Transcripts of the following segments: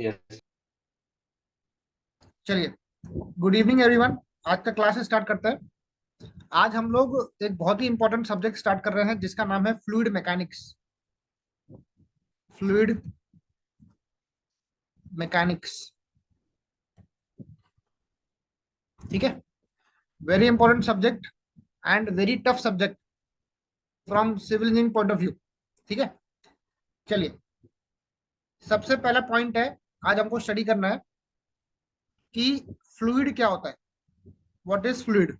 Yes. चलिए, good evening everyone. आज का क्लास स्टार्ट करते हैं। आज हम लोग एक बहुत ही इंपॉर्टेंट सब्जेक्ट स्टार्ट कर रहे हैं जिसका नाम है फ्लूइड मैकेनिक्स। फ्लूइड मैकेनिक्स, ठीक है। Very important subject and very tough subject from civil engineering point of view, ठीक है। चलिए, सबसे पहला पॉइंट है, आज हमको स्टडी करना है कि फ्लूइड क्या होता है, व्हाट इज फ्लूइड,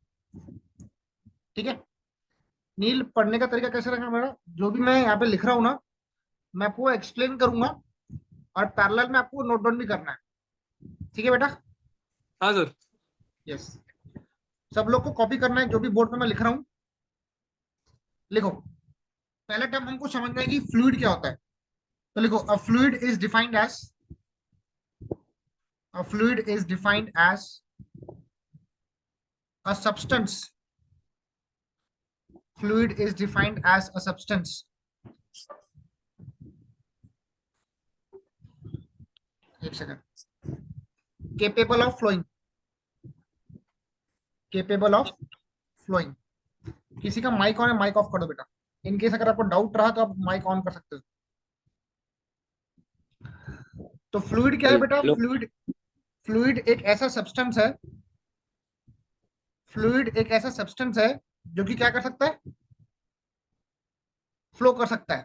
ठीक है। नील, पढ़ने का तरीका कैसे रहेगा मेरा, जो भी मैं यहाँ पे लिख रहा हूँ ना, मैं आपको एक्सप्लेन करूंगा और पैरेलल में आपको नोट डाउन भी करना है, ठीक है बेटा। हाँ सर। यस, सब लोग को कॉपी करना है, जो भी बोर्ड पे मैं लिख रहा हूँ लिखो। पहला टर्म हमको समझना है कि फ्लूइड क्या होता है, तो लिखो, a fluid is defined as, a fluid is defined as a substance, fluid is defined as a substance, एक second, capable of flowing, capable of flowing। किसी का माइक ऑन है, माइक ऑफ कर दो बेटा। इन केस अगर आपको doubt रहा तो आप माइक ऑन कर सकते हो। तो फ्लूइड क्या है बेटा, हेलो। फ्लूइड, फ्लूइड एक ऐसा सब्सटेंस है, फ्लूइड एक ऐसा सब्सटेंस है जो कि क्या कर सकता है, फ्लो कर सकता है,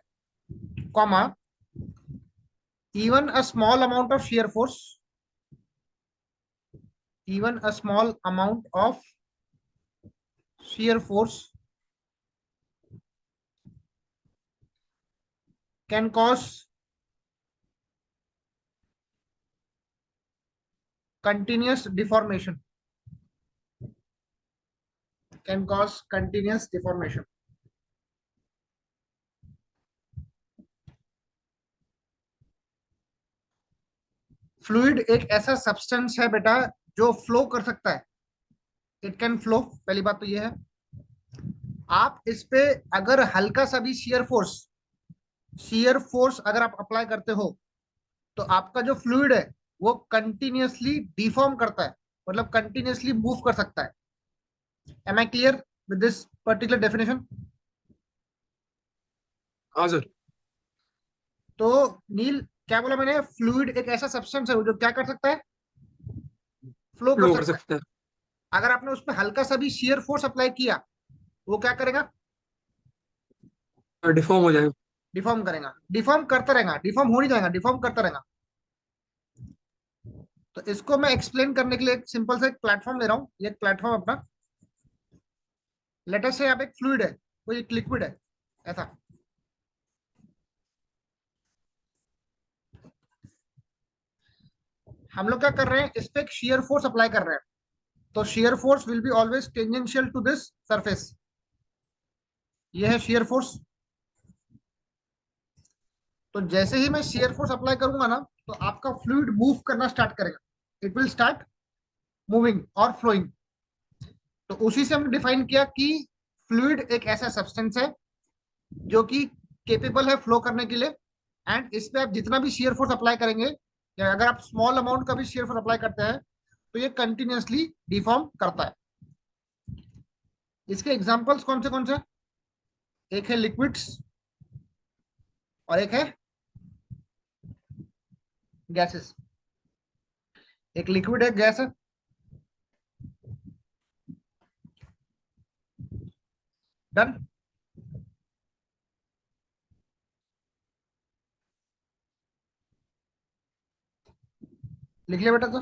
comma, even a small amount of shear force, even a small amount of shear force can cause continuous deformation, can cause continuous deformation। Fluid एक ऐसा सब्सटेंस है बेटा जो फ्लो कर सकता है, इट कैन फ्लो, पहली बात तो ये है। आप इस पे अगर हल्का सा भी शियर फोर्स अगर आप अप्लाई करते हो तो आपका जो फ्लूइड है वो कंटिन्यूअसली डिफॉर्म करता है, मतलब कंटिन्यूअसली मूव कर सकता है। Am I clear with this particular definition? हाँ सर। तो नील, क्या बोला मैंने, फ्लूइड एक ऐसा सब्सटेंस है जो क्या कर सकता है, फ्लो कर फ्लो कर सकता है। सकता है। अगर आपने उस पर हल्का सा भी शियर फोर्स अप्लाई किया, वो क्या करेगा, डिफॉर्म हो जाएगा। डिफॉर्म करेगा, डिफॉर्म करता रहेगा, डिफॉर्म हो नहीं जाएगा, डिफॉर्म करता रहेगा। तो इसको मैं एक्सप्लेन करने के लिए एक सिंपल सा एक प्लेटफॉर्म ले रहा हूँ, ये एक प्लेटफॉर्म अपना, लेटर से आप एक फ्लूइड है, कोई एक लिक्विड है, ऐसा। हम लोग क्या कर रहे हैं, इस पे एक शियर फोर्स अप्लाई कर रहे हैं, तो shear force will be always tangential to this surface, ये है शियर फोर्स। तो जैसे ही मैं शियर फोर्स अप्लाई करूंगा ना, तो आपका फ्लूइड मूव करना स्टार्ट करेगा, इट विल स्टार्ट मूविंग और फ्लोइंग। तो उसी से हमने डिफाइन किया कि फ्लूइड एक ऐसा सब्सटेंस है जो कि केपेबल है फ्लो करने के लिए, एंड इस पे आप जितना भी शियर फोर्स अप्लाई करेंगे, या अगर आप स्मॉल अमाउंट का भी शियर फोर्स अप्लाई करते हैं, तो ये कंटिन्यूअसली डिफॉर्म करता है। इसके एग्जांपल्स कौन से, एक है लिक्विड्स और एक है गैसेस। एक लिक्विड है, गैस है, डन। लिख लिया बेटा? तो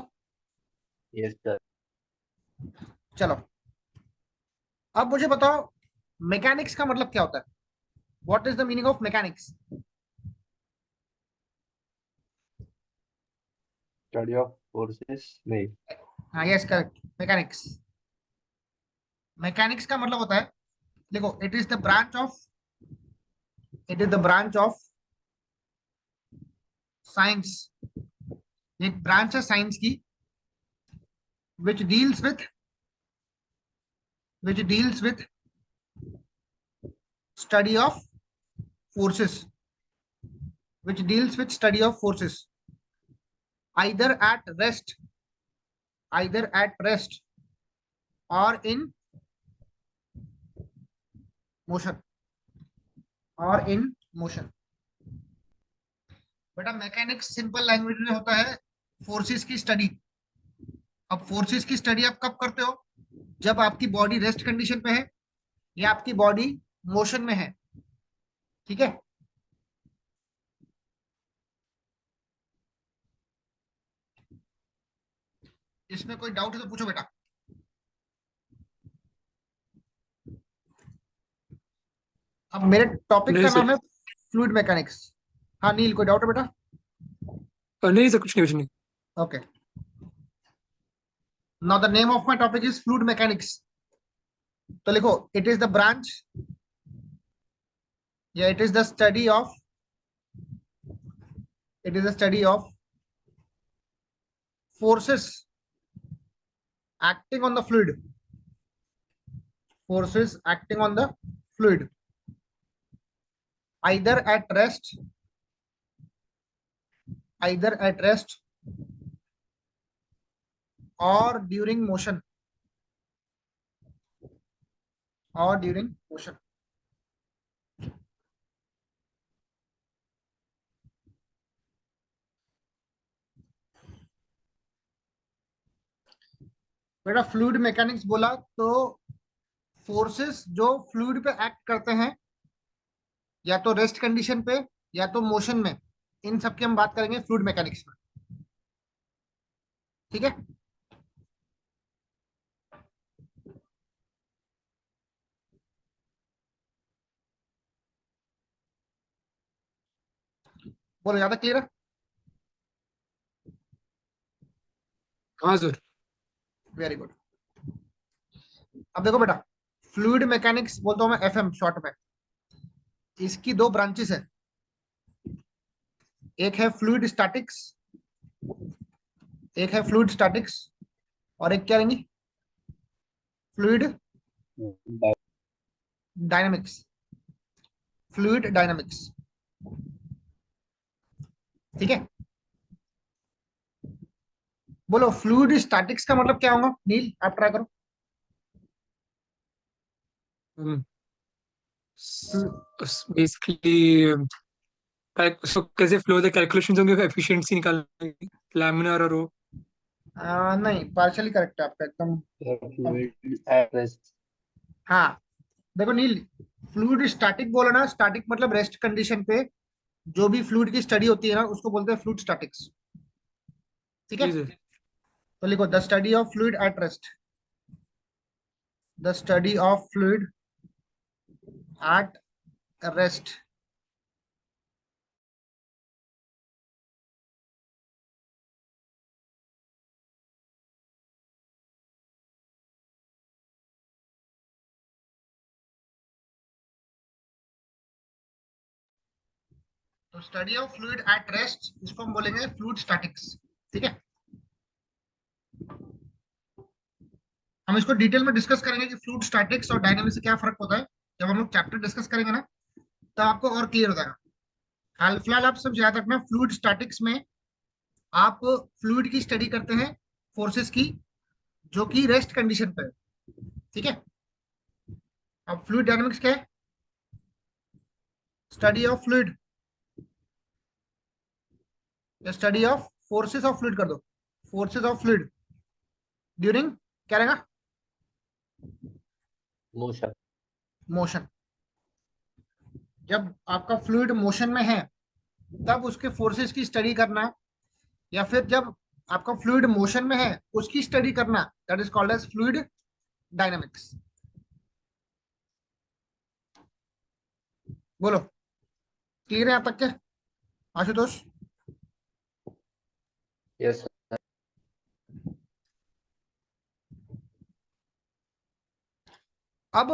यस सर। चलो, अब मुझे बताओ मैकेनिक्स का मतलब क्या होता है, what is the meaning of mechanics? Study of forces नहीं। हाँ, यस करेक्ट, मैकेनिक्स। मैकेनिक्स का मतलब होता है, देखो, it is the branch of, it is the branch of science, एक ब्रांच है साइंस की, which deals with, which deals with study of forces, which deals with study of forces. either at rest, either at rest or in motion, or in motion. बेटा mechanics simple language में होता है forces की study. अब forces की study आप कब करते हो? जब आपकी बॉडी रेस्ट कंडीशन पे है या आपकी बॉडी मोशन में है. ठीक है. इसमें कोई डाउट है तो पूछो बेटा. अब मेरे टॉपिक नहीं का सर. नाम है फ्लूइड मैकेनिक्स. हाँ नील, कोई डाउट है बेटा? नहीं सर, कुछ नहीं. Okay. Now the name of my topic is fluid mechanics. तो लिखो, इट इज द ब्रांच या it is the study of, it is a study of forces acting on the fluid, forces acting on the fluid either at rest, either at rest or during motion, or during motion. बेटा fluid mechanics बोला तो forces जो fluid पे act करते हैं, या तो rest condition पे या तो मोशन में, इन सब की हम बात करेंगे फ्लूइड मैकेनिक्स में. ठीक है. बोलो, ज्यादा क्लियर है? हाँ सर. Very good. अब देखो बेटा, फ्लूइड मैकेनिक्स बोलता हूं मैं एफएम शॉर्ट में. इसकी दो ब्रांचेस है. एक है फ्लूइड स्टैटिक्स, एक है फ्लूइड स्टैटिक्स, और एक क्या रहेंगी? Fluid dynamics. Fluid dynamics. ठीक है. बोलो फ्लूइड स्टैटिक्स का मतलब क्या होगा? नील आप ट्राई करो. बेसिकली कैसे फ्लो द कैलकुलेशंस होंगे, एफिशिएंसी निकालने, लैमिनार और वो. नहीं, पार्शियली करेक्ट है आपका एकदम. Fluid at rest. हाँ देखो नील, फ्लूइड स्टैटिक बोला ना, स्टैटिक मतलब रेस्ट कंडीशन पे जो भी फ्लूइड की स्टडी होती है ना, उसको बोलते हैं फ्लूइड स्टैटिक्स. ठीक है. जी सर. तो लिखो, the study of fluid at rest, the study of fluid at rest. तो study of fluid at rest, इसको हम बोलेंगे फ्लूइड स्टैटिक्स. ठीक है. हम इसको डिटेल में डिस्कस करेंगे कि फ्लूइड स्टैटिक्स और डायनामिक्स से क्या फर्क होता है. जब हम लोग चैप्टर डिस्कस करेंगे ना, तो आपको और क्लियर हो जाएगा. हाल फिलहाल आप सब याद रखना, फ्लूइड स्टैटिक्स में आप फ्लूइड की स्टडी करते हैं, फोर्सेस की, जो कि रेस्ट कंडीशन पे है. ठीक है. अब फ्लूइड डायनामिक्स क्या है? Study of fluid, study of forces of fluid कर दो, फोर्सेस ऑफ फ्लूइड ड्यूरिंग, क्या रहेगा? मोशन. मोशन. जब आपका फ्लूइड मोशन में है तब उसके फोर्सेस की स्टडी करना, या फिर जब आपका फ्लूइड मोशन में है उसकी स्टडी करना, that is called as fluid dynamics. बोलो क्लियर है यहाँ तक के आशुतोष? यस. अब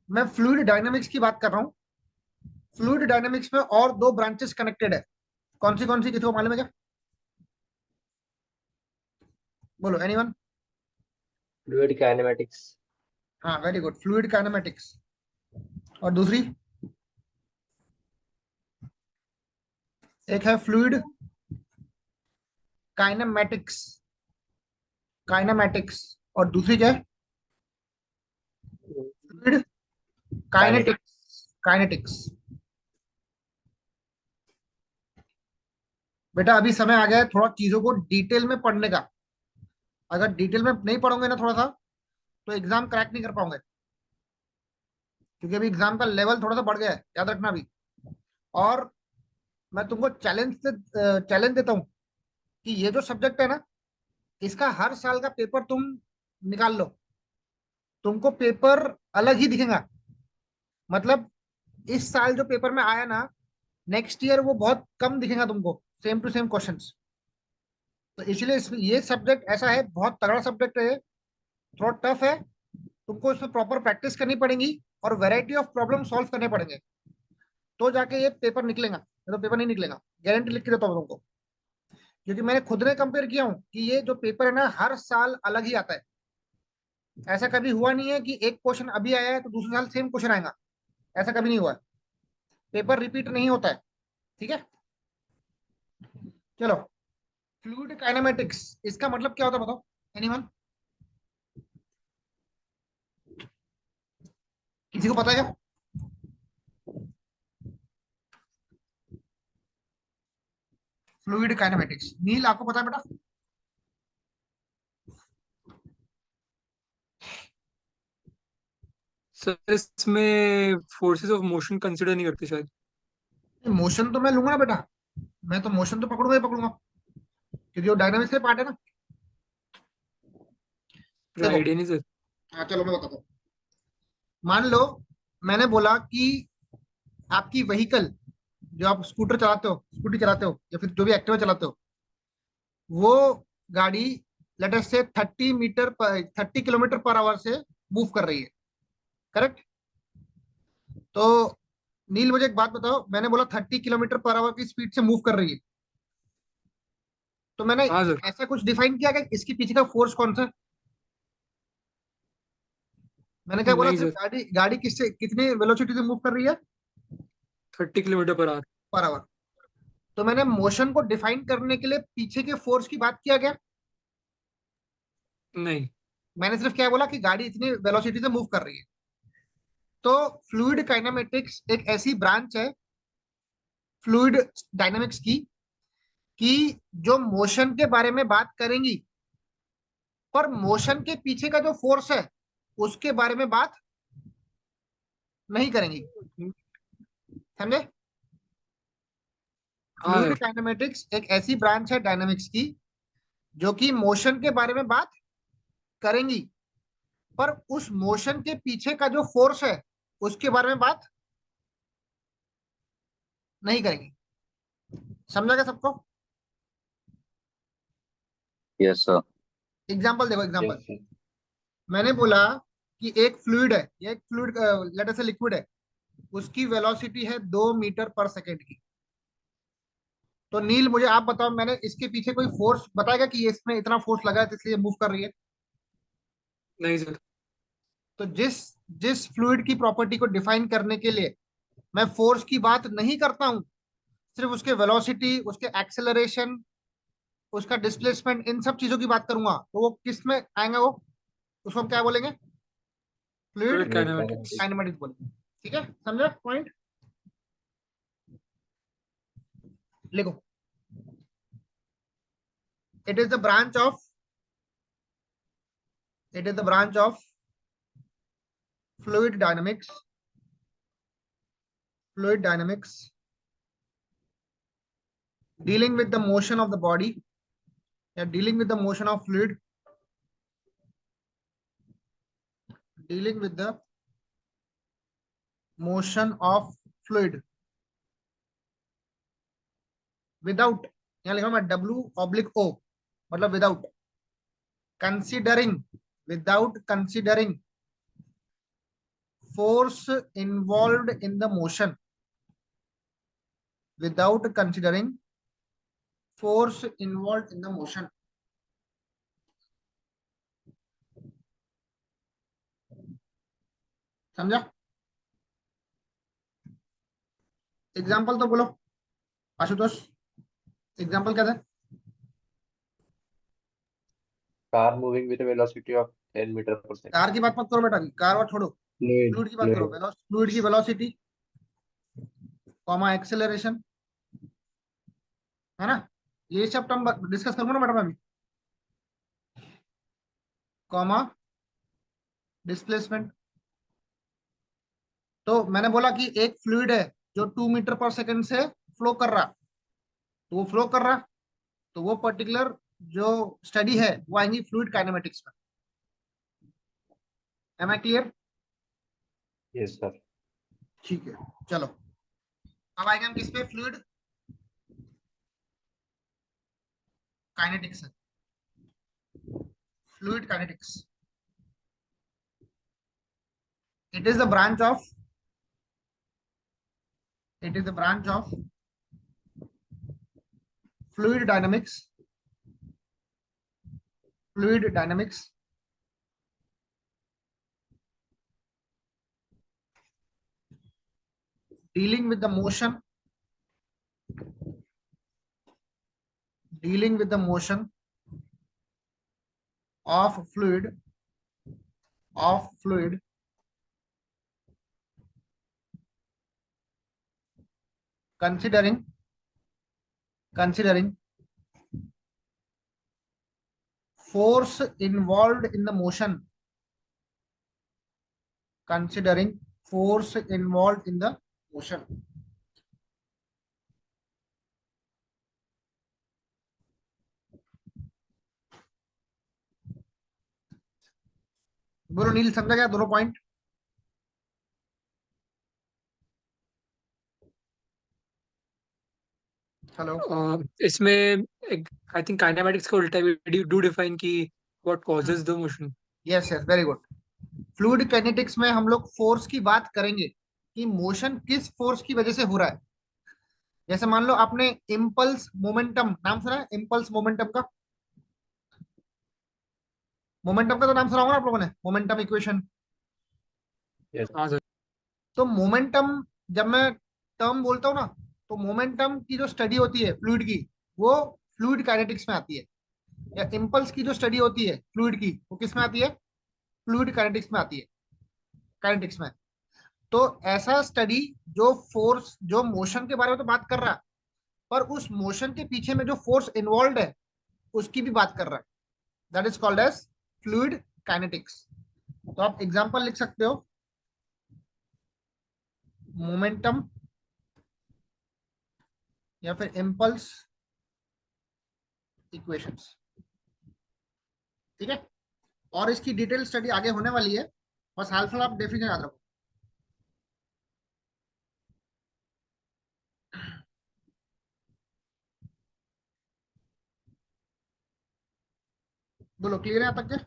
मैं फ्लूइड डायनामिक्स की बात कर रहा हूँ. फ्लूइड डायनामिक्स में और दो ब्रांचेस कनेक्टेड है. कौन सी किसी को मालूम है क्या? बोलो एनीवन? Fluid kinematics. हाँ वेरी गुड, फ्लूइड काइनेमेटिक्स. और दूसरी एक है फ्लूइड काइनेमेटिक्स, काइनेमेटिक्स, और दूसरी क्या है? Fluid kinetic. Kinetics, kinetics. बेटा अभी समय आ गया है थोड़ा चीजों को डिटेल में पढ़ने का। अगर डिटेल में नहीं पढ़ोगे ना थोड़ा सा, तो एग्जाम क्रैक नहीं कर पाओगे, क्योंकि अभी एग्जाम का लेवल थोड़ा सा बढ़ गया है, याद रखना अभी। और मैं तुमको चैलेंज देता हूँ कि ये जो सब्जेक्ट है ना, इसका हर साल का पेपर तुम निकाल लो, तुमको पेपर अलग ही दिखेगा। मतलब इस साल जो पेपर में आया ना, नेक्स्ट ईयर वो बहुत कम दिखेगा तुमको, सेम टू सेम क्वेश्चंस। तो इसलिए ये सब्जेक्ट ऐसा है, बहुत तगड़ा सब्जेक्ट है ये, थोड़ा टफ है, तुमको इसमें प्रॉपर प्रैक्टिस करनी पड़ेगी और वैरायटी ऑफ प्रॉब्लम सॉल्व करने पड़ेंगे, तो जाके ये पेपर निकलेगा, नहीं तो पेपर नहीं निकलेगा, गारंटी लिख के देता हूँ तुमको। क्योंकि मैंने खुद ने कंपेयर किया हूँ कि ये जो पेपर है ना, हर साल अलग ही आता है। ऐसा कभी हुआ नहीं है कि एक क्वेश्चन अभी आया है तो दूसरे साल सेम क्वेश्चन आएगा, ऐसा कभी नहीं हुआ है। पेपर रिपीट नहीं होता है, ठीक है। चलो, फ्लूइड काइनेमेटिक्स, इसका मतलब क्या होता है बताओ, एनीवन? किसी को पता है क्या? फ्लूइड काइनेमेटिक्स, नील आपको पता है बेटा? सर इसमें फोर्सेस ऑफ मोशन कंसिडर नहीं करते शायद। मोशन तो मैं लूंगा ना बेटा, मैं तो मोशन तो पकड़ूंगा ही पकड़ूंगा, क्योंकि वो डायनामिक्स के पार्ट है ना। कोई देखो, आइडिया नहीं सर। हाँ चलो मैं बताता हूँ। मान लो मैंने बोला कि आपकी व्हीकल, जो आप स्कूटर चलाते हो, स्कूटी चलाते हो, या फिर जो भी एक्टिवा चलाते हो, वो गाड़ी लेट अस से 30 किलोमीटर पर आवर से मूव कर रही है, करेक्ट? तो नील मुझे एक बात बताओ, मैंने बोला 30 किलोमीटर पर आवर की स्पीड से मूव कर रही है, तो मैंने हाँ सर। ऐसा कुछ डिफाइन किया कि इसके पीछे का फोर्स कौन सा है? मैंने क्या बोला, नहीं सिर्फ सर। गाड़ी गाड़ी किससे कितनी वेलोसिटी से मूव कर रही है? 30 kilometre per hour. Per hour. तो मैंने मोशन को डिफाइन करने के लिए पीछे के फोर्स की बात किया गया? नहीं। मैंने सिर्फ क्या बोला कि गाड़ी इतनी वेलोसिटी से मूव कर रही है। तो फ्लूइड काइनेमेटिक्स एक ऐसी ब्रांच है फ्लूइड डायनामिक्स की, कि जो मोशन के बारे में बात करेंगी, पर मोशन के पीछे का जो फोर्स है उसके बारे में बात नहीं करेंगी, समझे? हाँ फ्लूइड सर। काइनेमेटिक्स एक ऐसी ब्रांच है डायनामिक्स की, जो कि मोशन के बारे में बात करेंगी, पर उस मोशन के पीछे का जो फोर्स है उसके बारे में बात नहीं करेंगी। समझा क्या सबको? Yes sir. एग्जाम्पल देखो, एग्जाम्पल। Yes sir. मैंने बोला कि एक फ्लूइड है, ये एक फ्लूइड लेट अस से लिक्विड है, उसकी वेलोसिटी है 2 मीटर पर सेकेंड की। तो नील मुझे आप बताओ, मैंने इसके पीछे कोई फोर्स बताएगा कि ये इसमें इतना फोर्स लगा है तो इसलिए मूव कर रही है? नहीं सर। तो जिस जिस फ्लूइड की प्रॉपर्टी को डिफाइन करने के लिए मैं फोर्स की बात नहीं करता हूं, सिर्फ उसके वेलोसिटी, उसके एक्सेलरेशन, उसका डिस्प्लेसमेंट, इन सब चीजों की बात करूंगा, तो वो किस में आएगा? वो उसको हम क्या बोलेंगे? Fluid fluid fluid kinematics. Kinematics. Kinematics बोलेंगे। ठीक है, समझा पॉइंट? लिखो, it is the branch of it is the branch of fluid dynamics, fluid dynamics dealing with the motion of the body, या dealing with the motion of fluid, dealing with the motion of fluid without, यहाँ लिखा मैं W/O, मतलब without considering, without considering force involved in the motion, without considering force involved in the motion. समझा? Example तो बोलो Ashutosh, example क्या था? car moving with a velocity of 10 meter per second. Car की बात मत करो बेटा, कार और छोड़ो, फ्लूइड की बात करो। फ्लूइड की वेलोसिटी कॉमा एक्सेलरेशन, है ना, ये सब टर्म डिस्कस करूंगा ना मैडम अभी, कॉमा डिस्प्लेसमेंट। तो मैंने बोला कि एक फ्लूइड है जो 2 मीटर पर सेकंड से फ्लो कर रहा, तो वो फ्लो कर रहा, तो वो पर्टिकुलर जो स्टडी है वो आएंगी फ्लूइड काइनेमेटिक्स में। Am I clear? Yes, sir. ठीक है, चलो अब आएंगे हम किस पे, fluid kinetics. Fluid kinetics, it is the branch of fluid dynamics dealing with the motion of fluid considering force involved in the motion, बोलो नील, समझा गया दोनों पॉइंट? हेलो, इसमें आई थिंक काइनेमेटिक्स का उल्टा भी डू डिफाइन की what causes the motion. Yes yes, very good. Fluid kinetics में हम लोग फोर्स की बात करेंगे कि मोशन किस फोर्स की वजह से हो रहा है। जैसे मान लो आपने इम्पल्स मोमेंटम नाम सुना है, इम्पल्स मोमेंटम का, तो नाम सुना होगा ना आप लोगों ने, मोमेंटम इक्वेशन। हाँ सर। तो मोमेंटम, जब मैं टर्म बोलता हूँ ना, तो मोमेंटम की जो स्टडी होती है फ्लूइड की, वो फ्लूइड काइनेटिक्स में आती है। या इम्पल्स की जो स्टडी होती है फ्लूइड की, वो किस में आती है? फ्लूइड काइनेटिक्स में आती है, काइनेटिक्स में। तो ऐसा स्टडी जो फोर्स, जो मोशन के बारे में तो बात कर रहा है, पर उस मोशन के पीछे में जो फोर्स इन्वॉल्व है उसकी भी बात कर रहा है, that is called as fluid kinetics. तो आप एग्जांपल लिख सकते हो, मोमेंटम या फिर इम्पल्स इक्वेशंस, ठीक है। और इसकी डिटेल स्टडी आगे होने वाली है, बस हाल फिलहाल आप डेफिनेशन याद रखो। बोलो, क्लियर है यहाँ तक के?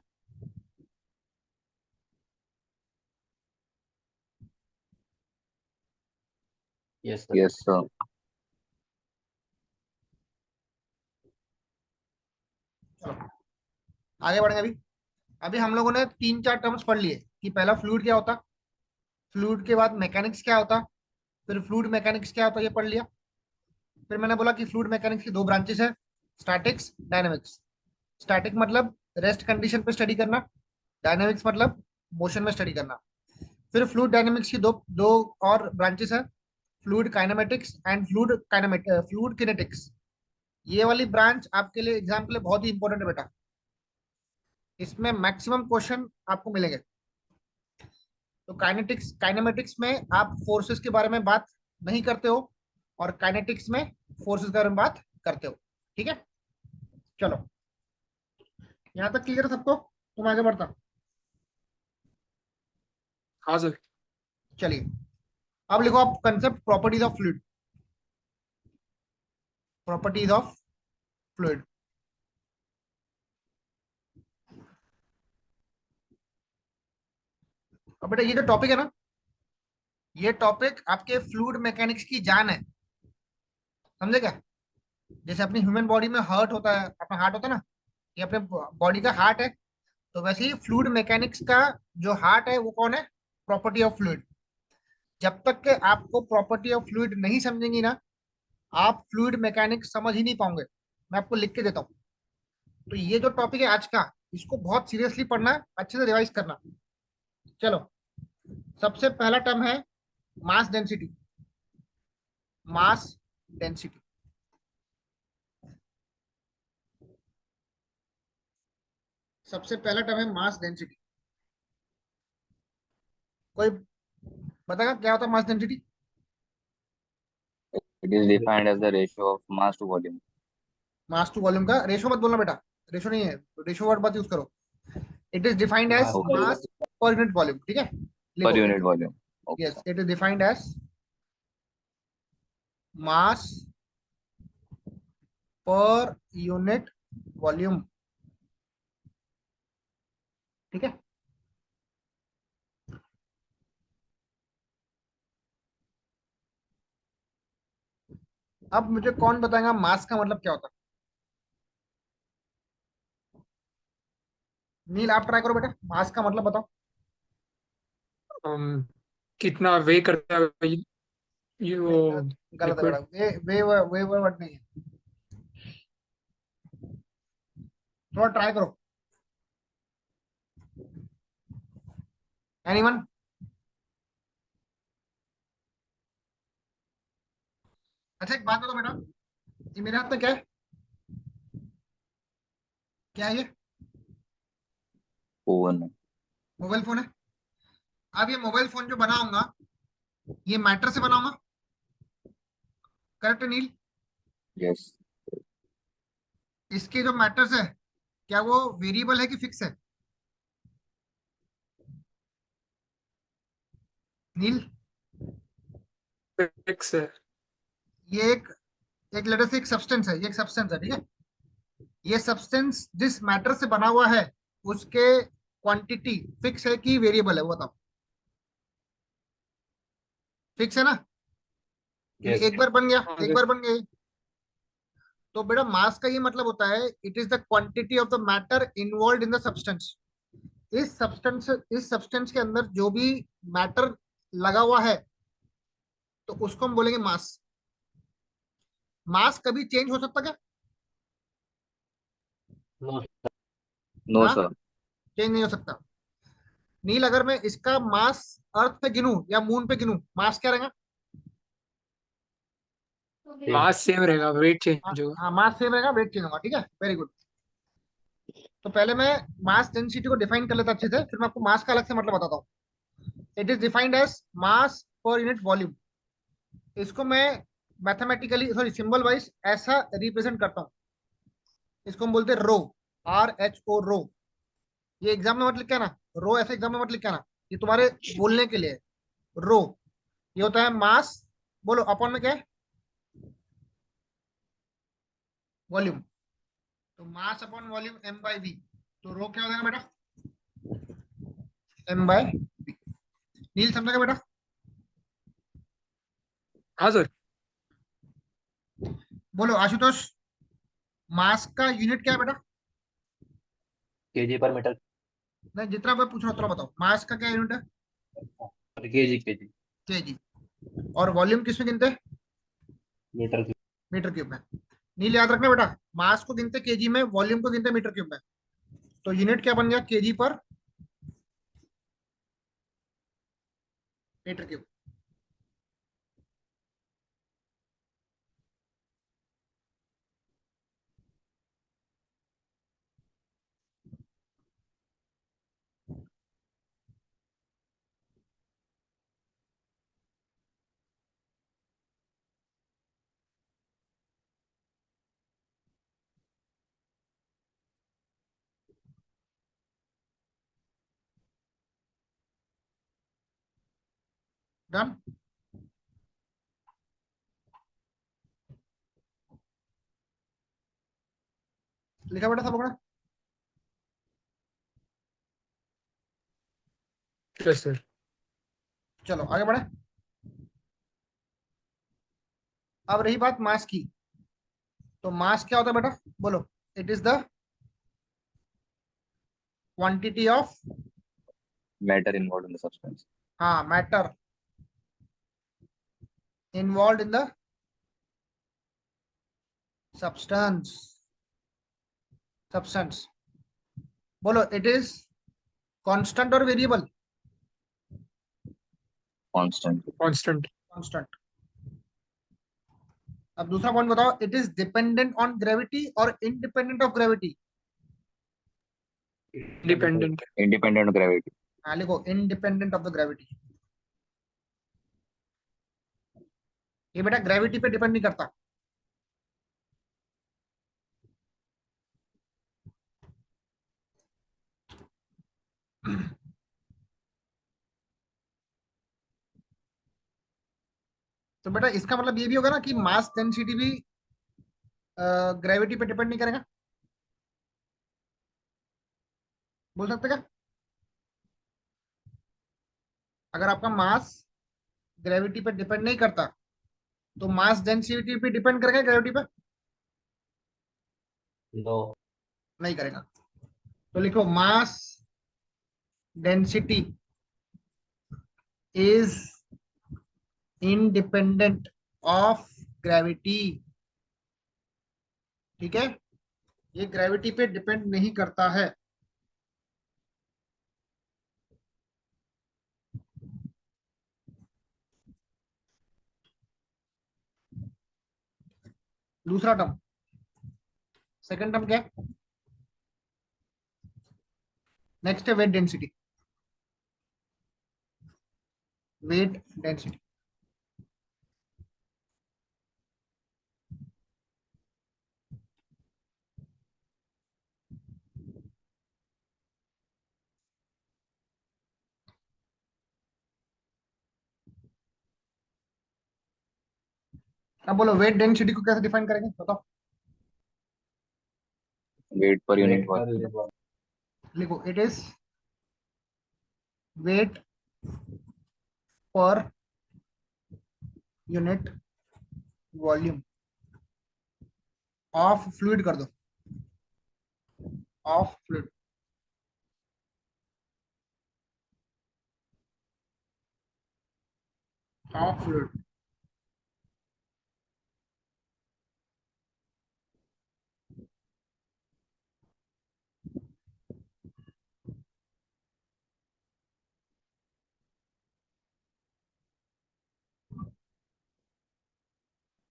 Yes, sir. Yes, sir. चलो आगे बढ़ेंगे। अभी हम लोगों ने 3-4 टर्म्स पढ़ लिए कि पहला फ्लूइड क्या होता, फ्लूइड के बाद मैकेनिक्स क्या होता, फिर फ्लूइड मैकेनिक्स क्या होता, ये पढ़ लिया। फिर मैंने बोला कि फ्लूइड मैकेनिक्स की 2 ब्रांचेस है, स्टैटिक्स, डायनामिक्स। स्टैटिक मतलब रेस्ट कंडीशन पे स्टडी करना, डायनामिक्स मतलब मोशन में स्टडी करना। फिर फ्लूइड डायनामिक्स की दो और ब्रांचेस है, fluid kinematics and fluid kinetics. ये वाली ब्रांच आपके लिए, एग्जाम के लिए बहुत ही इंपॉर्टेंट है बेटा, इसमें मैक्सिमम क्वेश्चन आपको मिलेंगे। तो काइनेमेटिक्स में आप फोर्सेस के बारे में बात नहीं करते हो, और काइनेटिक्स में फोर्सेस के बारे में बात करते हो, ठीक है। चलो यहां तक क्लियर है सबको? तुम आगे बढ़ता। हाँ सर। चलिए अब लिखो आप concept properties of fluid. Properties of fluid, अब बेटा ये जो टॉपिक है ना, ये टॉपिक आपके फ्लूइड मैकेनिक्स की जान है, समझे क्या? जैसे अपनी ह्यूमन बॉडी में हार्ट होता है, अपना हार्ट होता है ना, ये अपने बॉडी का हार्ट है, तो वैसे ही फ्लूइड मैकेनिक्स का जो हार्ट है वो कौन है? Property of fluid. जब तक के आपको प्रॉपर्टी ऑफ फ्लूइड नहीं समझेंगी ना, आप फ्लूइड मैकेनिक्स समझ ही नहीं पाओगे। मैं आपको लिख के देता हूँ। तो ये जो टॉपिक है आज का, इसको बहुत सीरियसली पढ़ना है, अच्छे से रिवाइज करना। चलो, सबसे पहला टर्म है मास डेंसिटी। मास डेंसिटी, सबसे पहला टर्म है मास डेंसिटी। कोई बताएगा क्या होता है mass density? It is defined as the ratio of mass to volume. Mass to volume का रेशो मत बोलना बेटा, रेशो नहीं है, रेशो वर्ड मत यूज करो। It is defined as Mass Okay. volume. Mass per unit volume, ठीक है, Per लिखो। unit volume. Okay. Yes, it is defined as mass per unit volume, ठीक है। अब मुझे कौन बताएगा मास का मतलब क्या होता है? नील, आप ट्राई करो बेटा, मास का मतलब बताओ। कितना वे करता है ये वो नहीं, गलत है बेटा, लिक्विड। वे वर्ड नहीं है, थोड़ा ट्राई करो। एनीवन? अच्छा, एक बात बताओ बेटा, ये मेरे हाथ में क्या है? क्या है ये? Oven. मोबाइल फोन है। अब ये मोबाइल फोन जो बनाऊंगा, ये मैटर से बनाऊंगा, करेक्ट नील? Yes. इसके जो मैटर्स है, क्या वो वेरिएबल है कि फिक्स है? नील, फिक्स है। ये एक लेटर से एक सब्सटेंस है, ये एक सब्सटेंस है, ठीक है। ये सब्सटेंस जिस मैटर से बना हुआ है, उसके क्वांटिटी फिक्स है कि वेरिएबल है, वो बताओ। फिक्स है ना? क्योंकि Yes. एक बार बन गया, हाँ एक सर। बार बन गया। तो बेटा मास का ये मतलब होता है, it is the quantity of the matter involve in the substance. इस सब्सटेंस के अंदर जो भी मैटर लगा हुआ है, तो उसको हम बोलेंगे मास। मास कभी चेंज हो सकता क्या? No. No, हाँ, sir. चेंज नहीं हो सकता। नील, अगर मैं इसका मास अर्थ पे गिनूं या मून पे गिनूं, मास क्या रहेगा? Same. मास सेम रहेगा, वेट हाँ चेंज होगा। हाँ, मास सेम रहेगा, वेट चेंज होगा, ठीक है, वेरी गुड। तो पहले मैं मास डेंसिटी को डिफाइन कर लेता अच्छे से, फिर मैं आपको मास का अलग से मतलब बताता हूँ। It is defined as mass per unit volume. इसको मैं मैथमेटिकली, सॉरी, सिंबल वाइज ऐसा रिप्रेजेंट करता हूँ। इसको हम बोलते हैं रो, RHO, रो। ये एग्जाम में मत लिख के आना, रो ऐसे एग्जाम में मत लिख के आना, ये तुम्हारे बोलने के लिए है। रो, ये होता है मास, बोलो अपॉन में क्या है? वॉल्यूम। तो मास अपॉन वॉल्यूम M/V। तो रो क्या हो जाएगा बेटा? M/V। नील, समझेगा बेटा? हाँ सर। बोलो आशुतोष, मास का यूनिट क्या है बेटा? kg per meter. नहीं, जितना मैं पूछ रहा हूँ उतना बताओ, मास का क्या यूनिट है? Per kg. केजी। और वॉल्यूम किसमें गिनते हैं? Meter cube. मीटर क्यूब में। नील, याद रखना बेटा, मास को गिनते केजी में, वॉल्यूम को गिनते मीटर क्यूब में। तो यूनिट क्या बन गया? केजी पर मीटर क्यूब। डन? लिखा बेटा सब लोगों ने? Yes sir. चलो आगे बढ़े। अब रही बात मास की, तो मास क्या होता है बेटा? बोलो। It is the quantity of, Matter involved in the substance. हाँ, matter involve in the substance. Substance, बोलो, इट इज कांस्टेंट और वेरिएबल? Constant. Constant, constant. अब दूसरा पॉइंट बताओ, it is dependent on gravity और independent of gravity? Dependent, Independent of gravity. हाँ लिखो, independent of the gravity. ये बेटा ग्रेविटी पे डिपेंड नहीं करता। तो बेटा इसका मतलब ये भी होगा ना कि मास डेंसिटी भी ग्रेविटी पे डिपेंड नहीं करेगा? बोल सकते क्या? अगर आपका मास ग्रेविटी पे डिपेंड नहीं करता तो मास डेंसिटी पे डिपेंड करेगा ग्रेविटी पे? नो। नहीं करेगा। तो लिखो, mass density is independent of gravity. ठीक है, ये ग्रेविटी पे डिपेंड नहीं करता है। दूसरा टर्म, सेकंड टर्म क्या है? नेक्स्ट है वेट डेंसिटी। वेट डेंसिटी, अब बोलो वेट डेंसिटी को कैसे डिफाइन करेंगे, बताओ। Weight per unit weight per volume. Unit लिखो, it is weight per unit volume of fluid कर दो, of fluid. Of fluid,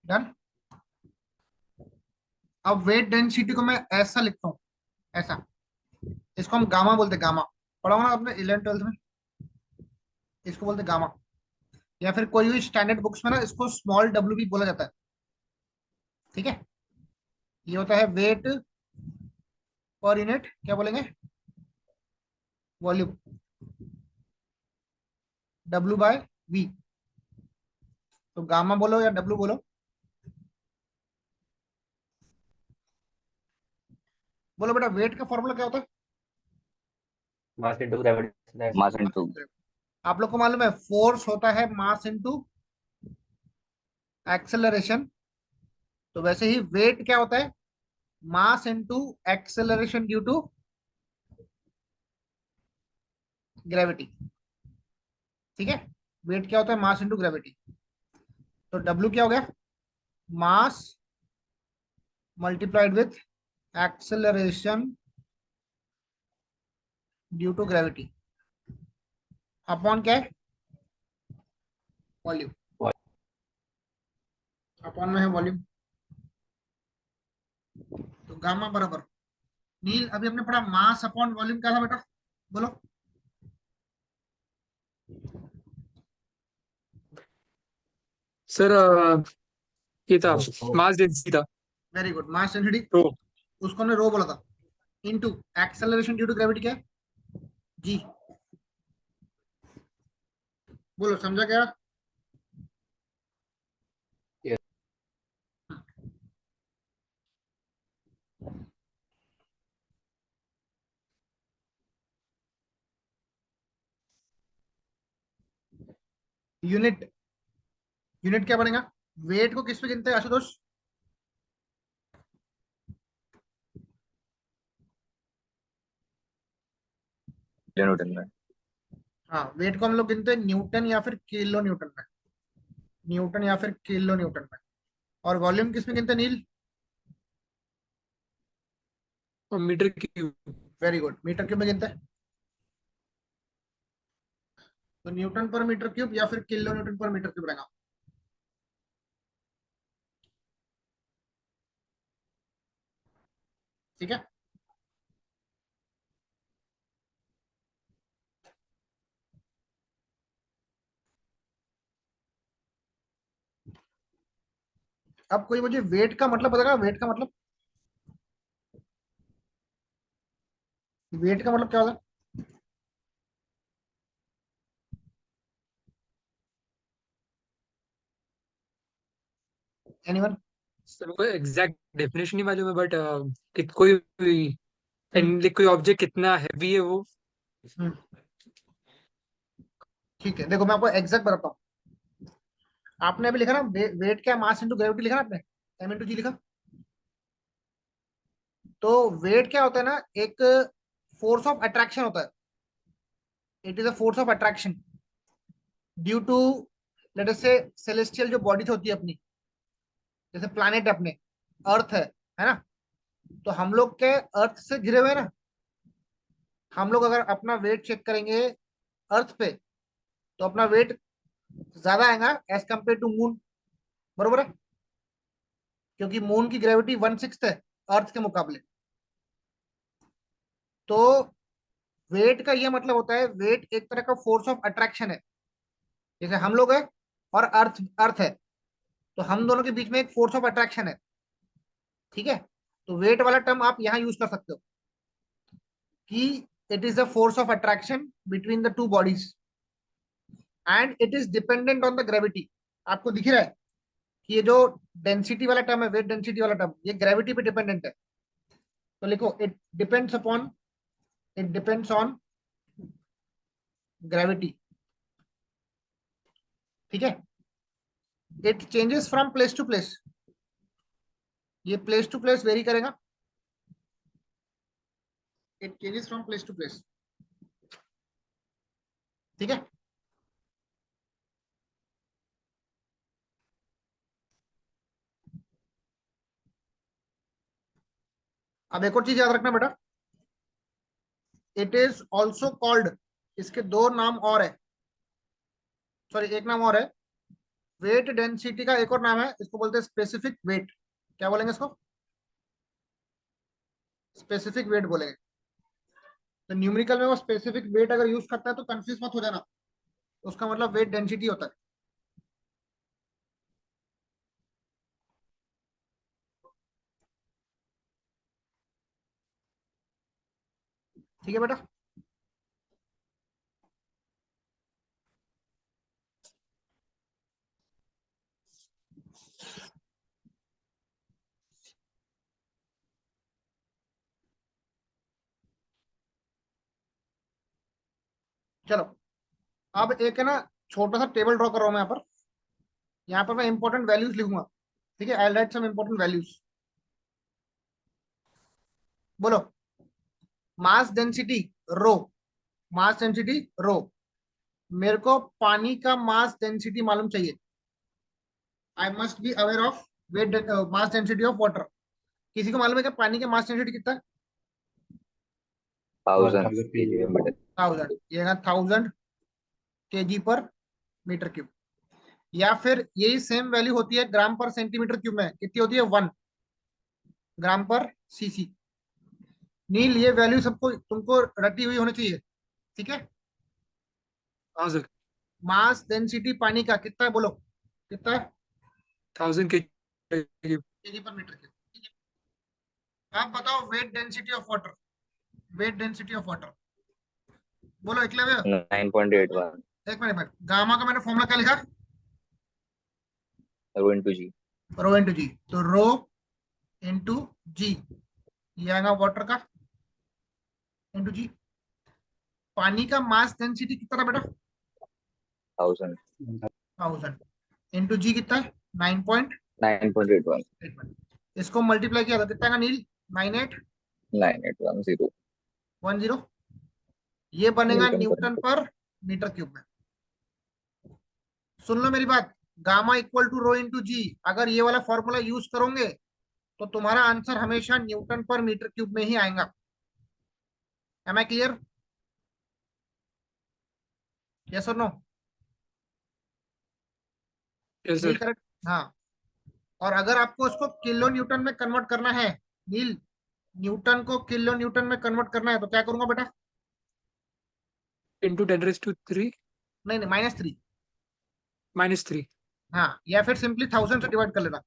done. अब वेट डेंसिटी को मैं ऐसा लिखता हूँ, ऐसा। इसको हम गामा बोलते हैं, गामा। पढ़ा होगा ना आपने 11 12 में, इसको बोलते हैं गामा। या फिर कोई भी स्टैंडर्ड बुक्स में ना इसको स्मॉल डब्ल्यू भी बोला जाता है। ठीक है, ये होता है वेट पर यूनिट, क्या बोलेंगे, वॉल्यूम, डब्ल्यू बाय वी। तो गामा बोलो या डब्ल्यू बोलो। बोलो बेटा, वेट का फॉर्मूला क्या होता है? Mass into gravity. Mass into. आप लोग को मालूम है, फोर्स होता है मास इनटू एक्सेलरेशन। तो वैसे ही वेट क्या होता है? Mass into acceleration due to gravity. ठीक है, वेट क्या होता है? Mass into gravity. तो डब्ल्यू क्या हो गया? Mass multiplied with acceleration due to gravity upon क्या है? वॉल्यूम। अपॉन में है वॉल्यूम। तो गामा बराबर, नील अभी हमने पढ़ा मास अपॉन वॉल्यूम क्या था बेटा, बोलो। सर ये था, मास डेंसिटी था। वेरी गुड, मास डेंसिटी, तो उसको हमने रो बोला था। Into acceleration due to gravity क्या है? जी। बोलो, समझा क्या? यूनिट, यूनिट क्या बनेगा? वेट को किस पे गिनते हैं आशुतोष? Newton में. हाँ, वेट को हम लोग गिनते हैं न्यूटन या फिर किलो न्यूटन में। न्यूटन या फिर किलो न्यूटन में। और वॉल्यूम किस में गिनते हैं Neel? Metre cube. Very good, metre cube में गिनते हैं। तो न्यूटन पर मीटर क्यूब या फिर किलो न्यूटन पर मीटर क्यूब रहेगा। ठीक है, अब कोई मुझे वेट का मतलब बताएगा, वेट का मतलब, वेट का मतलब क्या होता है? एनीवन? सर को एग्जैक्ट डेफिनेशन नहीं मालूम है, बट कोई कोई ऑब्जेक्ट कितना हैवी है वो। ठीक है, देखो मैं आपको एग्जैक्ट बताता हूँ। आपने अभी लिखा ना वेट क्या, मास इंटू ग्रेविटी लिखा ना आपने, एम इंटू जी लिखा। तो वेट क्या होता है ना, एक फोर्स ऑफ अट्रैक्शन होता है। It is a force of attraction due to, let us say celestial जो बॉडीज होती है अपनी, जैसे प्लैनेट अपने, अर्थ है ना। तो हम लोग के अर्थ से घिरे हुए हैं ना। हम लोग अगर अपना वेट चेक करेंगे अर्थ पे, तो अपना वेट ज्यादा आएगा एज कंपेयर टू मून, बरोबर है? क्योंकि मून की ग्रेविटी 1/6 है अर्थ के मुकाबले। तो वेट का ये मतलब होता है, वेट एक तरह का फोर्स ऑफ अट्रैक्शन है। जैसे हम लोग है और अर्थ अर्थ है, तो हम दोनों के बीच में एक फोर्स ऑफ अट्रैक्शन है। ठीक है, तो वेट वाला टर्म आप यहाँ यूज कर सकते हो कि it is the force of attraction between the two bodies and it is dependent on the gravity. आपको दिख रहा है कि ये जो डेंसिटी वाला टर्म है, वेट डेंसिटी वाला टर्म, ये ग्रेविटी पे डिपेंडेंट है। तो लिखो इट डिपेंड्स ऑन ग्रेविटी। ठीक है, it changes from place to place, ये प्लेस टू प्लेस वेरी करेगा। It changes from place to place. ठीक है, अब एक और चीज याद रखना बेटा, इट इज ऑल्सो कॉल्ड, इसके दो नाम और है, सॉरी एक नाम और है। वेट डेंसिटी का एक और नाम है, इसको बोलते हैं स्पेसिफिक वेट। क्या बोलेंगे इसको? स्पेसिफिक वेट बोलेंगे। तो न्यूमेरिकल में वो स्पेसिफिक वेट अगर यूज करता है तो कंफ्यूज मत हो जाना, उसका मतलब वेट डेंसिटी होता है। ठीक है बेटा, चलो अब एक है ना, छोटा सा टेबल ड्रॉ कर रहा हूं मैं यहाँ पर मैं इंपॉर्टेंट वैल्यूज लिखूंगा। ठीक है, आई राइट सम इंपॉर्टेंट वैल्यूज। बोलो, mass density rho, mass density rho. मेरे को पानी का मास डेंसिटी मालूम चाहिए। I must be aware of weight mass density of water. किसी को मालूम है कि पानी का मास डेंसिटी कितना है? 1000 1000 kg/m। 1000, ये 1000 kg पर मीटर क्यूब। या फिर यही सेम वैल्यू होती है ग्राम पर सेंटीमीटर क्यूब में, कितनी होती है? 1 ग्राम पर सीसी। नील, ये वैल्यू सबको तुमको रटी हुई होनी चाहिए। ठीक है, हाँ सर। मास डेंसिटी पानी का कितना है बोलो, कितना है? 1000 केजी पर मीटर क्यूब। ठीक है, आप बताओ wait density of water, wait density of water बोलो एकलव्य। 9.81 एक मिनट, गामा का मैंने फॉर्मूला क्या लिखा? ρ/g। रो इंटू जी। तो रो इंटू जी, ये आएगा वाटर का इंटू जी। पानी का मास डेंसिटी कितना था बेटा? 1000। 1000 इंटू जी कितना है? 9.81। 9.81। इसको मल्टीप्लाई किया था कितना आएगा नील? 9810। 9810 ये बनेगा न्यूटन पर न्यूटन मीटर। पर मीटर क्यूब में। सुन लो मेरी बात, gamma equal to rho into g, अगर ये वाला फॉर्मूला यूज करोगे तो तुम्हारा आंसर हमेशा न्यूटन पर मीटर क्यूब में ही आएगा। Am I clear? यस और no? Yes Neel sir. Correct? हाँ। और अगर आपको उसको किलो न्यूटन में कन्वर्ट करना है, नील, न्यूटन को किलो न्यूटन में कन्वर्ट करना है तो क्या करूंगा बेटा? इंटू 10⁻³ नहीं नहीं, -3। -3। हाँ, या फिर सिंपली 1000 से डिवाइड कर लेना,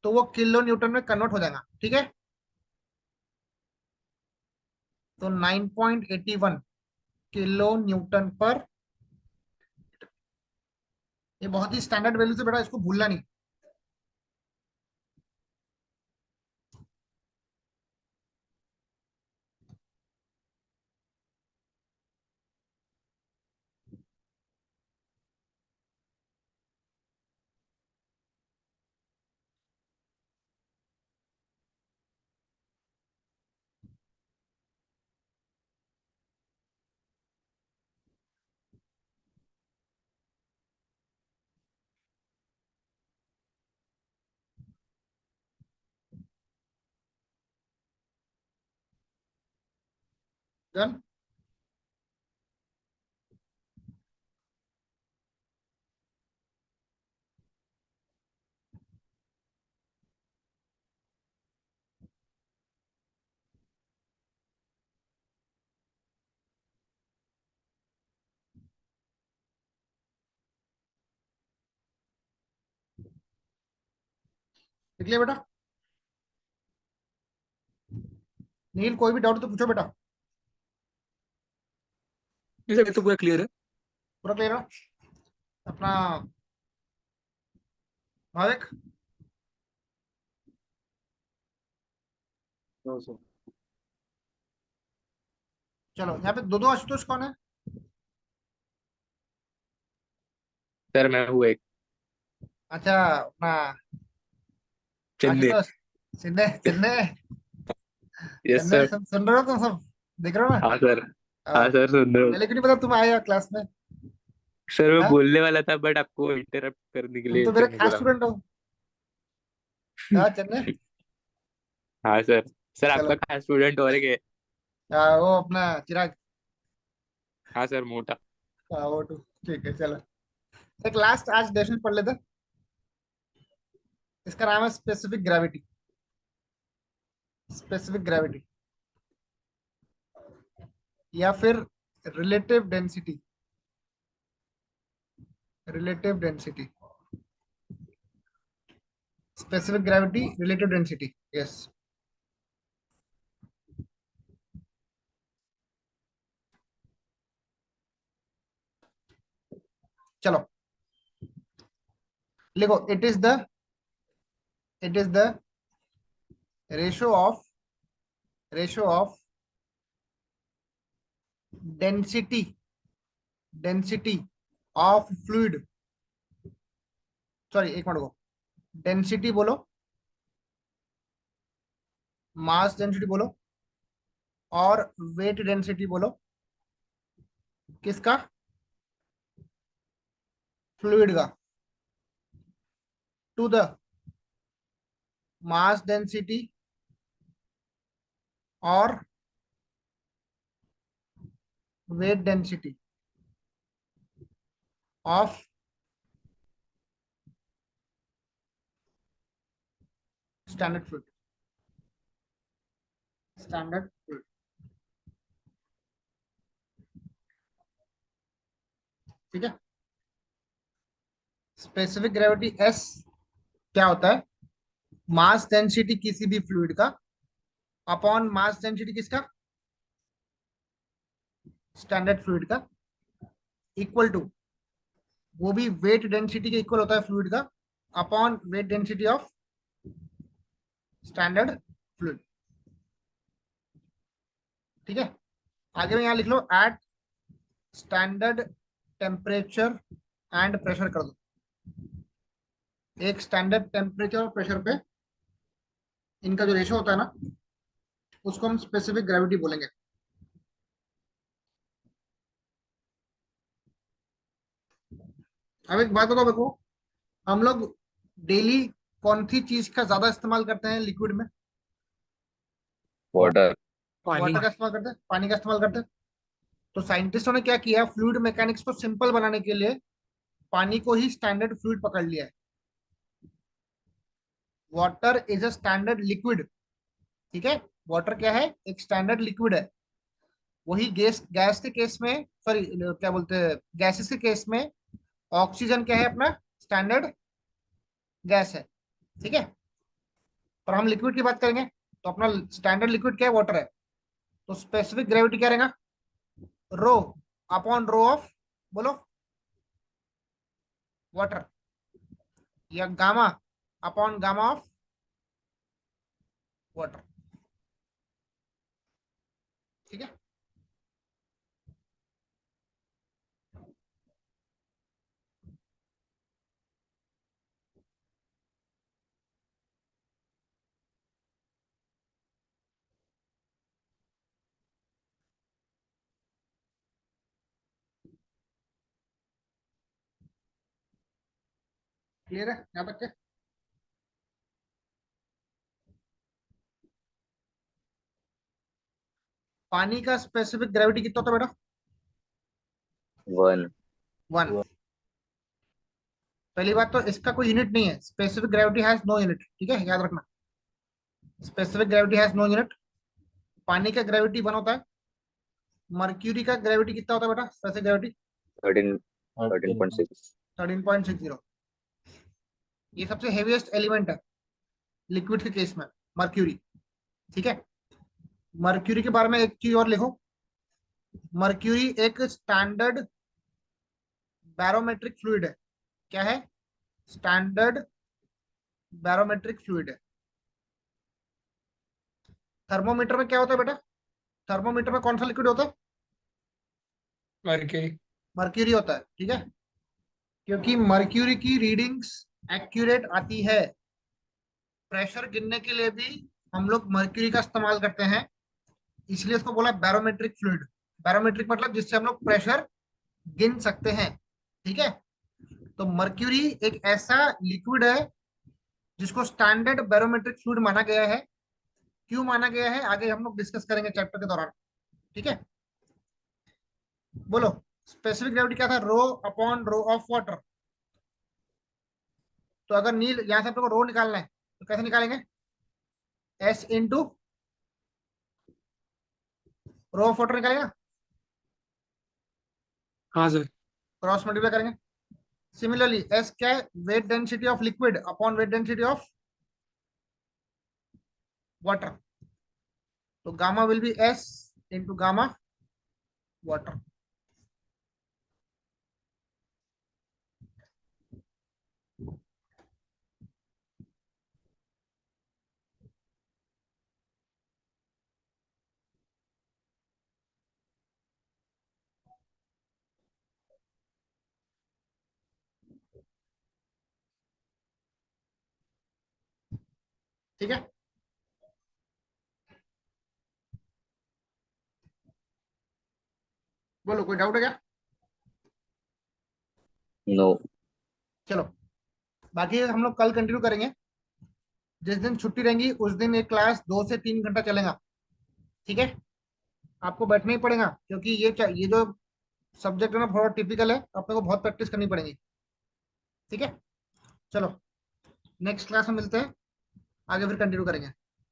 तो वो किलो न्यूटन में कन्वर्ट हो जाएगा। ठीक है, तो 9.81 किलो न्यूटन पर। ये बहुत ही स्टैंडर्ड वैल्यू से बेटा, इसको भूलना नहीं। डन। देख लिया बेटा? नील, कोई भी डाउट तो पूछो बेटा। नहीं सर, ये तो पूरा क्लियर है। पूरा क्लियर है अपना? भाविक? No sir. चलो, यहाँ पे दो दो आशुतोष कौन है? सर मैं हूँ एक। अच्छा, अपना चंदे। आशुतोष। चिन्ने चिन्ने। यस चिन्ने, सर। सुन रहे हो तुम सब? देख रहे हो ना? हाँ सर। हाँ हाँ, सर सुन रहे हो। पहले क्यों नहीं पता तुम आए हो क्लास में? सर मैं हाँ, बोलने वाला था बट आपको इंटरप्ट करने के तुम लिए तो फिर मेरे नहीं खास बोला स्टूडेंट हो। हाँ चिन्ने। हाँ सर। सर चलो, आपका खास स्टूडेंट और एक है। वो अपना चिराग। हाँ सर मोटा। हाँ, वो टू। ठीक है, चलो। एक लास्ट आज डेफिनेशन पढ़ लेते हैं। इसका नाम है स्पेसिफिक ग्रेविटी। स्पेसिफिक ग्रेविटी या फिर relative density. Relative density, specific gravity, relative density. Yes. चलो लिखो, it is the ratio of density density of fluid. Sorry, एक मिनट को। डेंसिटी बोलो, मास डेंसिटी बोलो, और वेट डेंसिटी बोलो। किसका? फ्लूइड का। टू द मास डेंसिटी और wait density of standard fluid. Standard fluid. ठीक है। स्पेसिफिक ग्रेविटी एस क्या होता है? मास डेंसिटी किसी भी फ्लूइड का अपॉन मास डेंसिटी किसका? स्टैंडर्ड फ्लूइड का, इक्वल टू, वो भी वेट डेंसिटी के इक्वल होता है फ्लूइड का, upon weight density of standard fluid. ठीक है, आगे में यहां लिख लो, at standard temperature and pressure कर दो। एक स्टैंडर्ड टेम्परेचर और प्रेशर पे इनका जो रेशो होता है ना, उसको हम स्पेसिफिक ग्रेविटी बोलेंगे। अब एक बात बताओ मेरे को, हम लोग डेली कौन सी चीज का ज्यादा इस्तेमाल करते हैं लिक्विड में? water, पानी। वाटर का इस्तेमाल करते हैं, पानी का इस्तेमाल करते हैं। तो साइंटिस्टों ने क्या किया, फ्लूइड मैकेनिक्स को सिंपल बनाने के लिए पानी को ही स्टैंडर्ड फ्लूइड पकड़ लिया है। Water is a standard liquid, ठीक है। वाटर क्या है, एक स्टैंडर्ड लिक्विड है। वही गैस गैस के केस में, सॉरी क्या बोलते हैं, गैसेस के केस में ऑक्सीजन क्या है, अपना स्टैंडर्ड गैस है, ठीक है। पर हम लिक्विड की बात करेंगे तो अपना स्टैंडर्ड लिक्विड क्या है, वाटर है। तो स्पेसिफिक ग्रेविटी क्या रहेगा, रो अपॉन रो ऑफ, बोलो, वाटर, या gamma upon gamma of water, ठीक है। क्लियर है यहाँ तक के? पानी का स्पेसिफिक ग्रेविटी कितना होता है बेटा, 1. 1। पहली बात तो इसका कोई यूनिट नहीं है, specific gravity has no unit, ठीक है, याद रखना, specific gravity has no unit. पानी का ग्रेविटी 1 होता है। मर्क्यूरी का ग्रेविटी कितना होता है बेटा, स्पेसिफिक ग्रेविटी 13. 13. 13.6. 13.60। ये सबसे हेवीएस्ट एलिमेंट है लिक्विड के केस में, मर्क्यूरी, ठीक है। मर्क्यूरी के बारे में एक चीज और लिखो, मर्क्यूरी एक स्टैंडर्ड बैरोमेट्रिक फ्लूइड है। क्या है, स्टैंडर्ड बैरोमेट्रिक फ्लूइड है। थर्मोमीटर में क्या होता है बेटा, थर्मोमीटर में कौन सा लिक्विड होता है, मरकरी। मर्क्यूरी होता है, ठीक है। क्योंकि मर्क्यूरी की रीडिंग्स एक्यूरेट आती है। प्रेशर गिनने के लिए भी हम लोग मर्क्यूरी का इस्तेमाल करते हैं, इसलिए इसको बोला बैरोमेट्रिक फ्लूइड। बैरोमेट्रिक मतलब जिससे हम लोग प्रेशर गिन सकते हैं, ठीक है। तो मर्क्यूरी एक ऐसा लिक्विड है जिसको स्टैंडर्ड बैरोमेट्रिक फ्लूइड माना गया है। क्यों माना गया है, आगे हम लोग डिस्कस करेंगे चैप्टर के दौरान, ठीक है। बोलो, स्पेसिफिक ग्रेविटी क्या था, rho upon rho of water. तो अगर नील यहां से अपने को रो निकालना है तो कैसे निकालेंगे, S into rho of water निकालेगा, हाँ सर। क्रॉस मल्टीप्लाई करेंगे। सिमिलरली एस क्या है, weight density of liquid upon weight density of water. तो gamma will be S into gamma water. ठीक है, बोलो कोई डाउट है क्या? No. चलो, बाकी हम लोग कल कंटिन्यू करेंगे। जिस दिन छुट्टी रहेंगी उस दिन एक क्लास 2 से 3 घंटा चलेगा, ठीक है। आपको बैठना ही पड़ेगा क्योंकि ये जो सब्जेक्ट है ना थोड़ा टिपिकल है, अपने को बहुत प्रैक्टिस करनी पड़ेगी, ठीक है। चलो, नेक्स्ट क्लास में मिलते हैं, आगे फिर कंटिन्यू करेंगे।